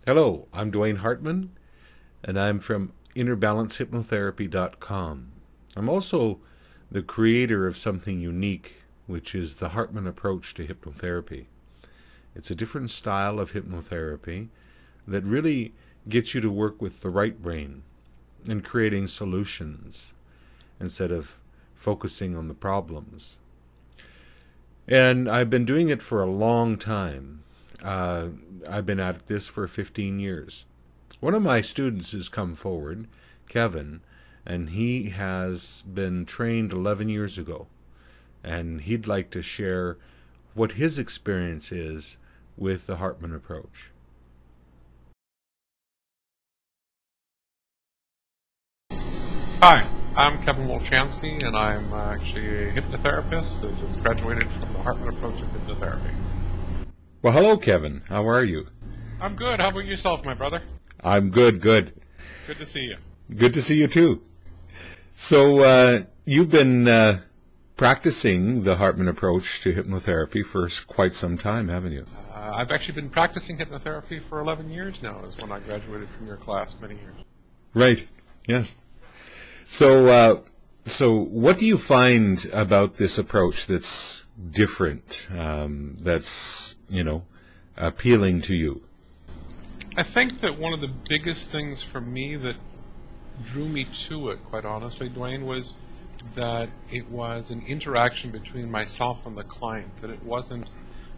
Hello, I'm Dwaine Hartman, and I'm from InnerBalanceHypnotherapy.com. I'm also the creator of something unique, which is the Hartman approach to hypnotherapy. It's a different style of hypnotherapy that really gets you to work with the right brain and creating solutions instead of focusing on the problems. And I've been doing it for a long time. I've been at this for 15 years. One of my students has come forward, Kevin, and he has been trained 11 years ago. And he'd like to share what his experience is with the Hartman approach. Hi, I'm Kevin Wolchansky, and I'm actually a hypnotherapist that just graduated from the Hartman approach of hypnotherapy. Well, hello, Kevin. How are you? I'm good. How about yourself, my brother? I'm good, good. Good to see you. Good to see you, too. So, you've been practicing the Hartman approach to hypnotherapy for quite some time, haven't you? I've actually been practicing hypnotherapy for 11 years now, is when I graduated from your class many years. Right, yes. So, what do you find about this approach that's different, that's, appealing to you? I think that one of the biggest things for me that drew me to it, quite honestly, Dwaine, was that it was an interaction between myself and the client, that it wasn't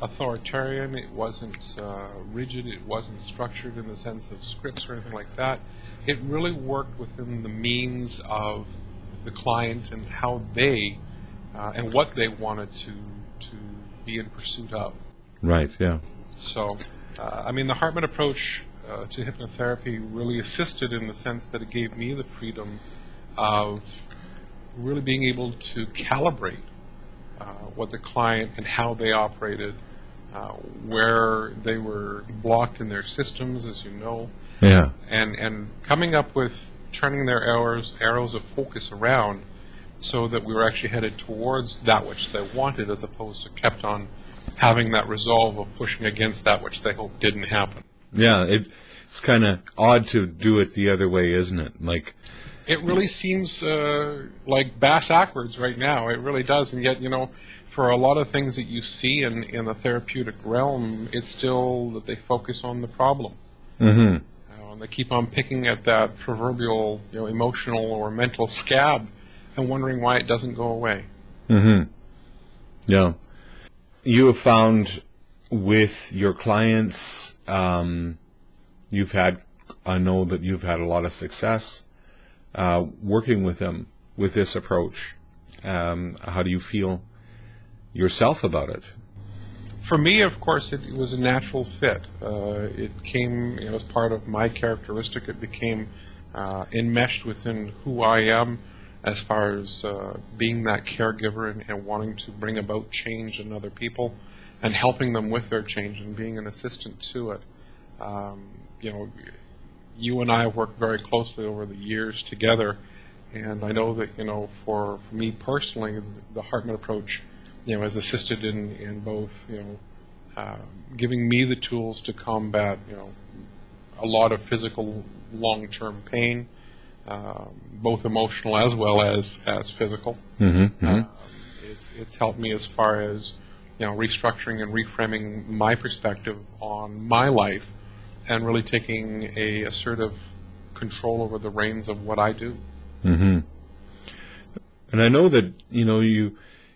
authoritarian, it wasn't rigid, it wasn't structured in the sense of scripts or anything like that. It really worked within the means of the client and how they and what they wanted to be in pursuit of. Right, yeah. So, the Hartman approach to hypnotherapy really assisted in the sense that it gave me the freedom of really being able to calibrate what the client and how they operated, where they were blocked in their systems, as you know, Yeah. and coming up with turning their arrows of focus around so that we were actually headed towards that which they wanted, as opposed to kept on having that resolve of pushing against that which they hoped didn't happen. Yeah, it's kind of odd to do it the other way, isn't it? Like, it really seems like bass backwards right now. It really does, and yet, for a lot of things that you see in the therapeutic realm, it's still that they focus on the problem. Mm-hmm. And they keep on picking at that proverbial, emotional or mental scab and wondering why it doesn't go away. Mm-hmm. Yeah. You have found with your clients, I know that you've had a lot of success working with them with this approach. How do you feel yourself about it? For me, of course, it was a natural fit. It came as part of my characteristic. It became enmeshed within who I am as far as being that caregiver and wanting to bring about change in other people and helping them with their change and being an assistant to it. You and I have worked very closely over the years together, and I know that, for me personally, the Hartman approach has assisted in both, giving me the tools to combat, a lot of physical long-term pain, both emotional as well as physical. Mm-hmm, mm-hmm. It's helped me as far as, restructuring and reframing my perspective on my life and really taking a assertive control over the reins of what I do. Mm-hmm. And I know that,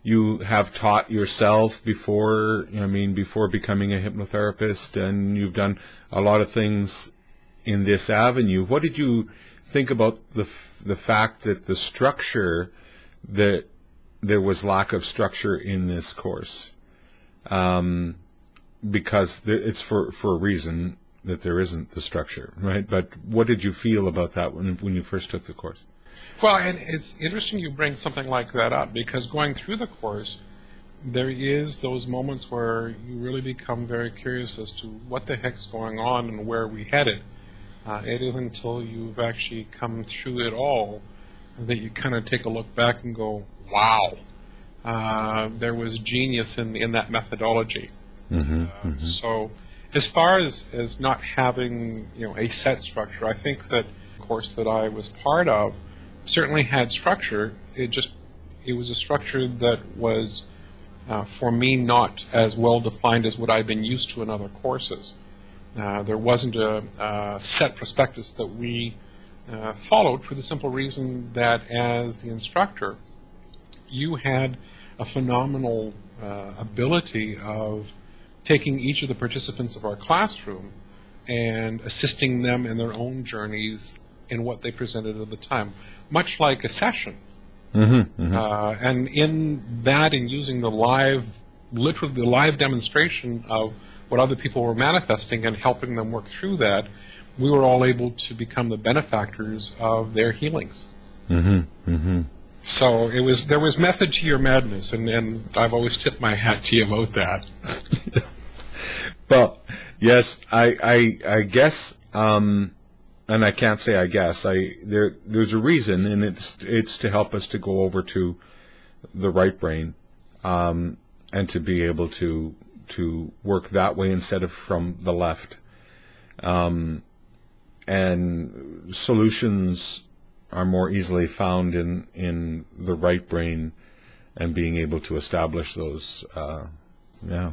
you have taught yourself before, before becoming a hypnotherapist, and you've done a lot of things in this avenue. What did you think about the fact that the structure, that there was lack of structure in this course? Because it's for a reason that there isn't the structure, right? But what did you feel about that when you first took the course? Well, and it's interesting you bring something like that up, because going through the course, there is those moments where you really become very curious as to what the heck's going on and where we headed. It isn't until you've actually come through it all that you kind of take a look back and go, wow, there was genius in that methodology. Mm-hmm, So As far as not having, a set structure, I think that the course that I was part of certainly had structure. It was a structure that was, for me, not as well defined as what I've been used to in other courses. There wasn't a set prospectus that we followed, for the simple reason that as the instructor, you had a phenomenal ability of taking each of the participants of our classroom and assisting them in their own journeys in what they presented at the time, much like a session. Mm-hmm, mm-hmm. And in that, in using literally the live demonstration of what other people were manifesting and helping them work through that, we were all able to become the benefactors of their healings. Mm-hmm, mm-hmm. So there was method to your madness, and I've always tipped my hat to you about that. Well, yes, I guess, and I can't say I guess. There's a reason, and it's to help us to go over to the right brain, and to be able to work that way instead of from the left. And solutions are more easily found in the right brain and being able to establish those. Yeah.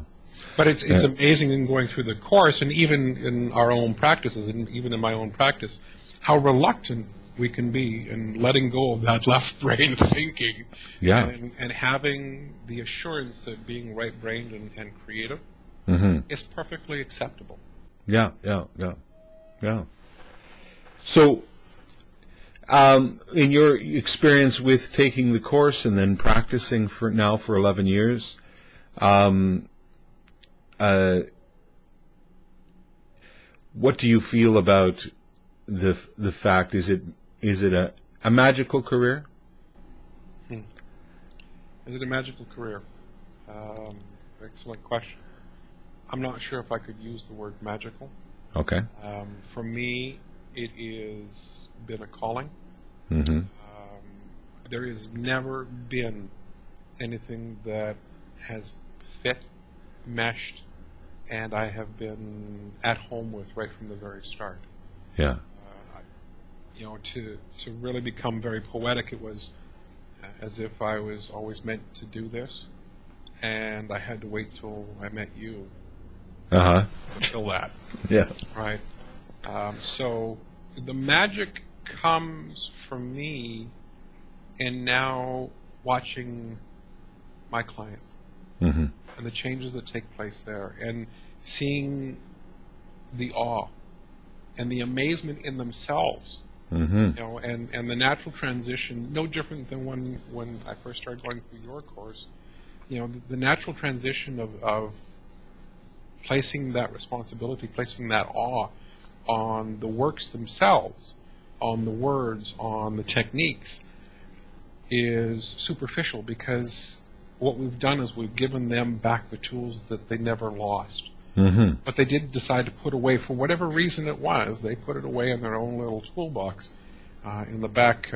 But it's amazing in going through the course, and even in our own practices, and even in my own practice, how reluctant we can be in letting go of that left brain thinking, Yeah. and having the assurance that being right-brained and creative Mm-hmm. is perfectly acceptable. Yeah. So, in your experience with taking the course and then practicing for 11 years, what do you feel about the fact? Is it a magical career? Is it a magical career? Excellent question. I'm not sure if I could use the word magical. Okay. For me, it has been a calling. Mm-hmm. There has never been anything that has fit, meshed, and I have been at home with right from the very start. Yeah. To really become very poetic, it was as if I was always meant to do this, and I had to wait till I met you. Until that. Yeah. Right. So the magic comes from me, and now watching my clients. Mm-hmm. And the changes that take place there, and seeing the awe and the amazement in themselves, Mm-hmm. and the natural transition, no different than when I first started going through your course, the natural transition of placing that responsibility, placing that awe on the works themselves, on the words, on the techniques, is superficial, because what we've done is we've given them back the tools that they never lost. Mm-hmm. But they did decide to put away, for whatever reason it was, they put it away in their own little toolbox in the back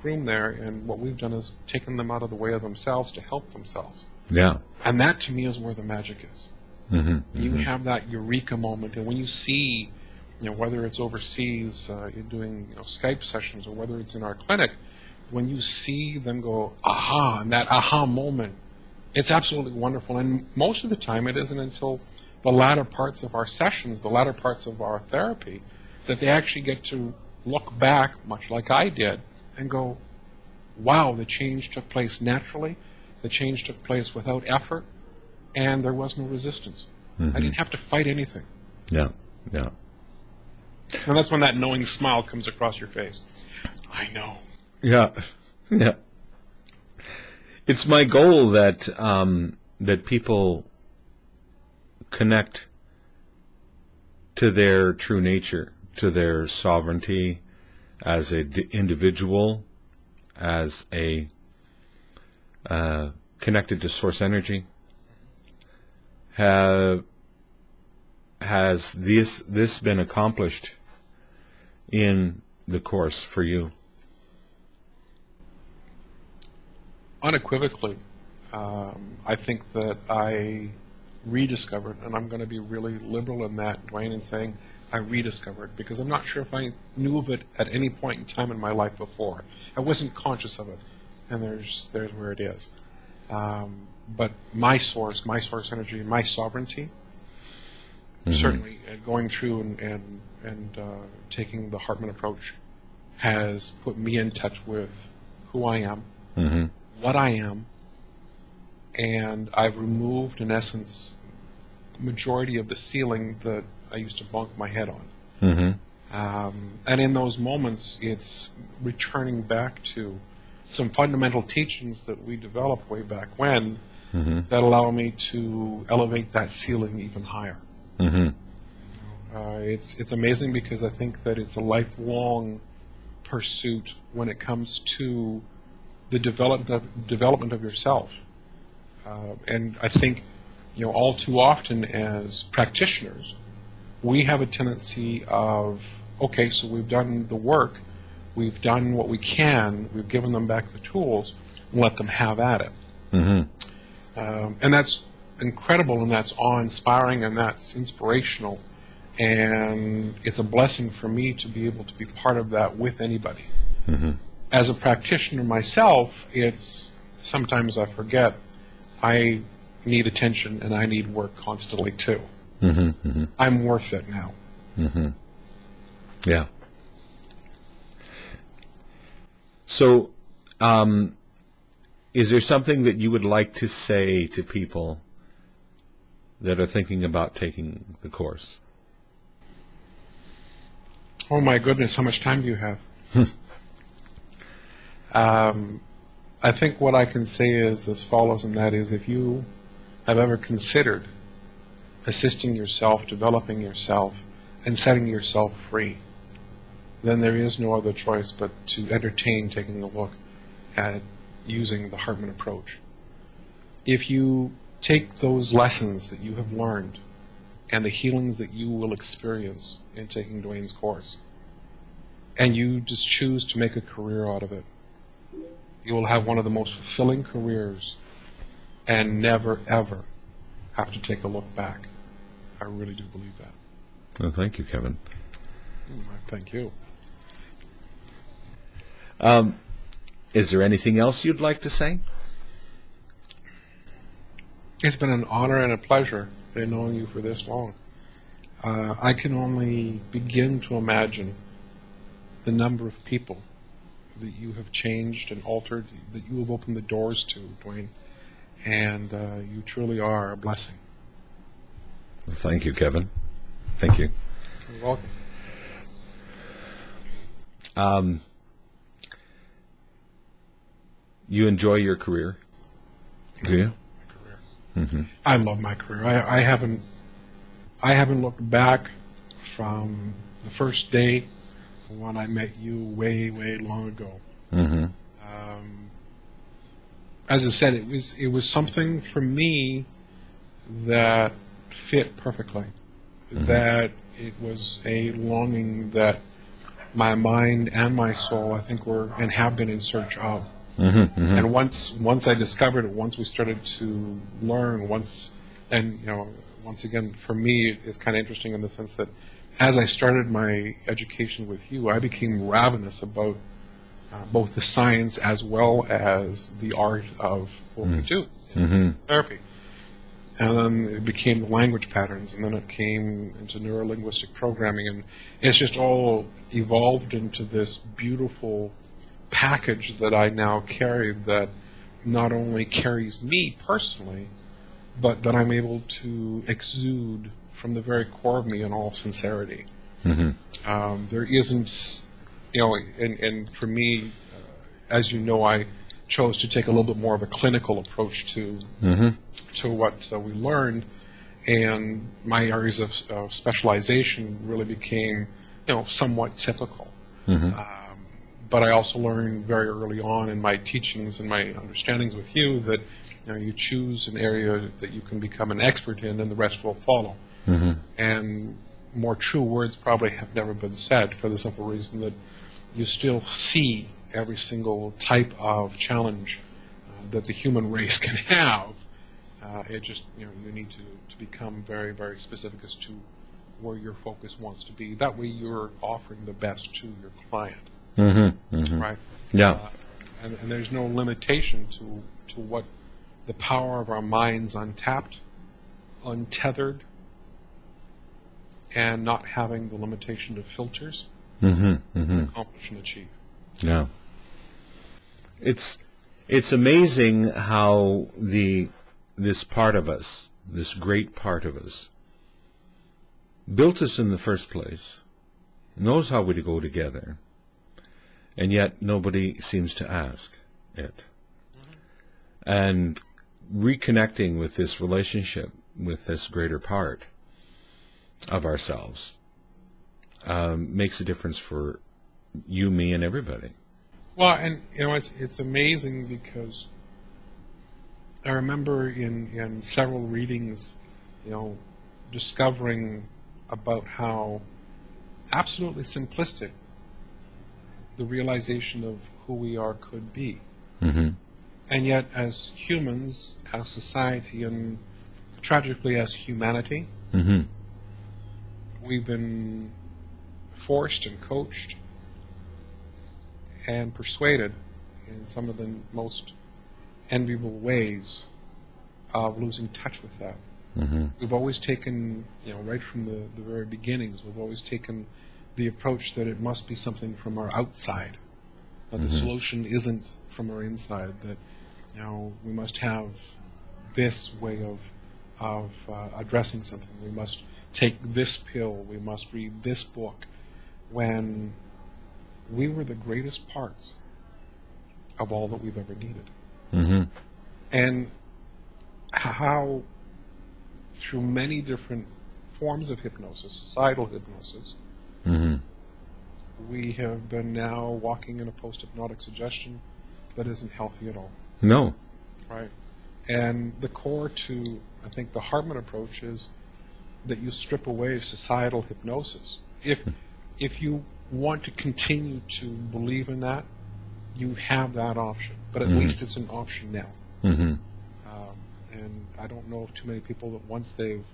room there, and what we've done is taken them out of the way of themselves to help themselves. Yeah. And that, to me, is where the magic is. Mm-hmm. You Mm-hmm. have that eureka moment, and when you see, whether it's overseas, you're doing Skype sessions, or whether it's in our clinic, when you see them go, aha, and that aha moment, it's absolutely wonderful. And most of the time, it isn't until the latter parts of our sessions, the latter parts of our therapy, that they actually get to look back, much like I did, and go, wow, the change took place naturally, the change took place without effort, and there was no resistance. Mm-hmm. I didn't have to fight anything. Yeah. Yeah. And that's when that knowing smile comes across your face. I know. Yeah. Yeah. It's my goal that that people connect to their true nature, to their sovereignty as an individual, as a connected to source energy. Has this been accomplished in the course for you? Unequivocally. I think that I rediscovered, and I'm going to be really liberal in that, Dwaine, in saying I rediscovered, because I'm not sure if I knew of it at any point in time in my life before. I wasn't conscious of it, and there's where it is. But my source energy, my sovereignty, certainly going through and taking the Hartman approach has put me in touch with who I am, what I am, and I've removed, in essence, the majority of the ceiling that I used to bonk my head on. And in those moments, it's returning back to some fundamental teachings that we developed way back when that allow me to elevate that ceiling even higher. It's amazing, because I think that it's a lifelong pursuit when it comes to the development of yourself. And I think, all too often as practitioners, we have a tendency of, okay, so we've done the work, we've done what we can, we've given them back the tools, and let them have at it. And that's incredible, and that's awe-inspiring, and that's inspirational, and it's a blessing for me to be able to be part of that with anybody. As a practitioner myself, it's sometimes I forget I need attention and I need work constantly too. I'm worth it now. Yeah. So, is there something that you would like to say to people that are thinking about taking the course? Oh my goodness, how much time do you have? I think what I can say is as follows, and that is, if you have ever considered assisting yourself, developing yourself, and setting yourself free, then there is no other choice but to entertain taking a look at using the Hartman approach. If you take those lessons that you have learned and the healings that you will experience in taking Dwaine's course, and you just choose to make a career out of it, you will have one of the most fulfilling careers and never, ever have to take a look back. I really do believe that. Well, thank you, Kevin. Thank you. Is there anything else you'd like to say? It's been an honor and a pleasure in knowing you for this long. I can only begin to imagine the number of people that you have changed and altered, that you have opened the doors to, Dwaine, and you truly are a blessing. Well, thank you, Kevin. Thank you. You're welcome. You enjoy your career, do you? My career. I love my career. I haven't looked back from the first day when I met you way, way long ago. As I said, it was something for me that fit perfectly. That it was a longing that my mind and my soul, I think, were and have been in search of. And once I discovered it, once we started to learn, once again, for me, it's kind of interesting in the sense that as I started my education with you, I became ravenous about both the science as well as the art of what we do in therapy. And then it became the language patterns, and then it came into neuro-linguistic programming, and it's just all evolved into this beautiful package that I now carry that not only carries me personally, but that I'm able to exude from the very core of me in all sincerity. There isn't, and for me, as you know, I chose to take a little bit more of a clinical approach to what we learned, and my areas of specialization really became, somewhat typical. But I also learned very early on in my teachings and my understandings with you that you choose an area that you can become an expert in, and the rest will follow. And more true words probably have never been said, for the simple reason that you still see every single type of challenge that the human race can have, It just, you need to become very, very specific as to where your focus wants to be. That way you're offering the best to your client. Right? Yeah. And there's no limitation to what the power of our minds untapped, untethered, and not having the limitation of filters can accomplish and achieve. Yeah. It's amazing how this part of us, this great part of us, built us in the first place, knows how we go together, and yet nobody seems to ask it. And reconnecting with this relationship, with this greater part of ourselves, makes a difference for you, me, and everybody. Well, and it's amazing because I remember in several readings, discovering about how absolutely simplistic the realization of who we are could be. And yet, as humans, as society, and tragically as humanity, we've been forced and coached and persuaded in some of the most enviable ways of losing touch with that. We've always taken, right from the very beginnings, we've always taken the approach that it must be something from our outside, that the solution isn't from our inside, that we must have this way of addressing something. We must take this pill. We must read this book. When we were the greatest parts of all that we've ever needed. And how, through many different forms of hypnosis, societal hypnosis, we have been now walking in a post-hypnotic suggestion that isn't healthy at all. No. Right. And the core to, I think, the Hartman approach is that you strip away societal hypnosis. If you want to continue to believe in that, you have that option. But at least it's an option now. And I don't know of too many people that once they've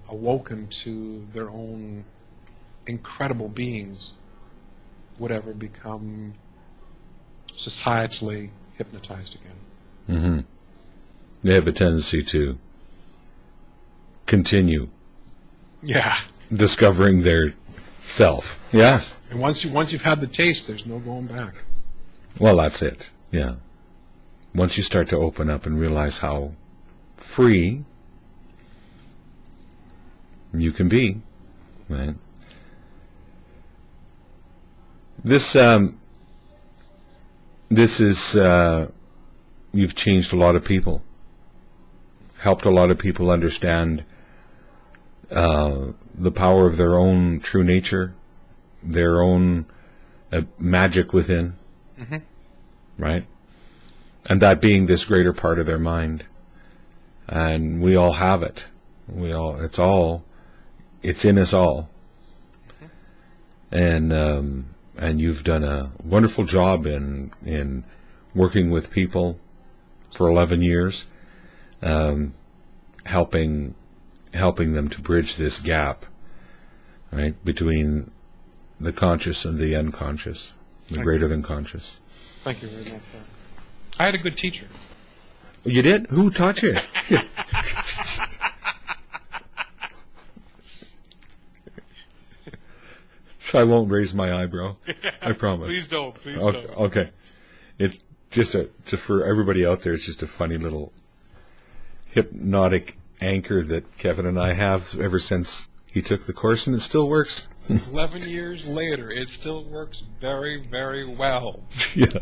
awoken to their own incredible beings would ever become societally hypnotized again. They have a tendency to continue discovering their self. Yes. And once you've had the taste, there's no going back. Well, that's it. Yeah. Once you start to open up and realize how free you can be, right? This is you've changed a lot of people, helped a lot of people understand the power of their own true nature, their own magic within, right? And that being this greater part of their mind. And we all have it. It's in us all. And you've done a wonderful job in working with people for 11 years, helping them to bridge this gap, right, between the conscious and the unconscious, the greater than conscious. Thank you very much. I had a good teacher. You did? Who taught you? So I won't raise my eyebrow. I promise. Please don't. Please don't. Okay. It's just for everybody out there, it's just a funny little hypnotic anchor that Kevin and I have ever since he took the course, and it still works. 11 years later, it still works very, very well. Yeah.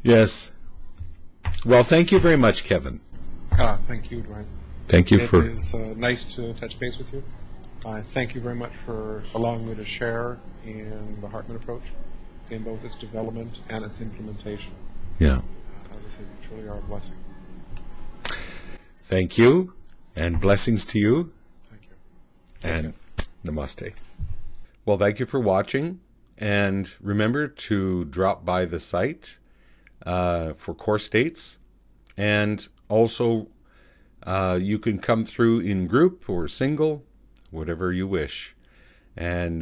Yes. Well, thank you very much, Kevin. Thank you, Dwaine. Thank you for... It is nice to touch base with you. Thank you very much for allowing me to share in the Hartman approach, in both its development and its implementation. Yeah. As I said, you truly are a blessing. Thank you, and blessings to you. Thank you. And namaste. Well, thank you for watching, and remember to drop by the site for course dates And also, you can come through in group or single, whatever you wish. And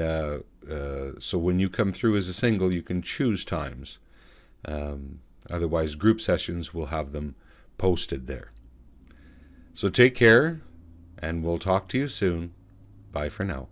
so when you come through as a single, you can choose times. Otherwise, group sessions will have them posted there. So take care, and we'll talk to you soon. Bye for now.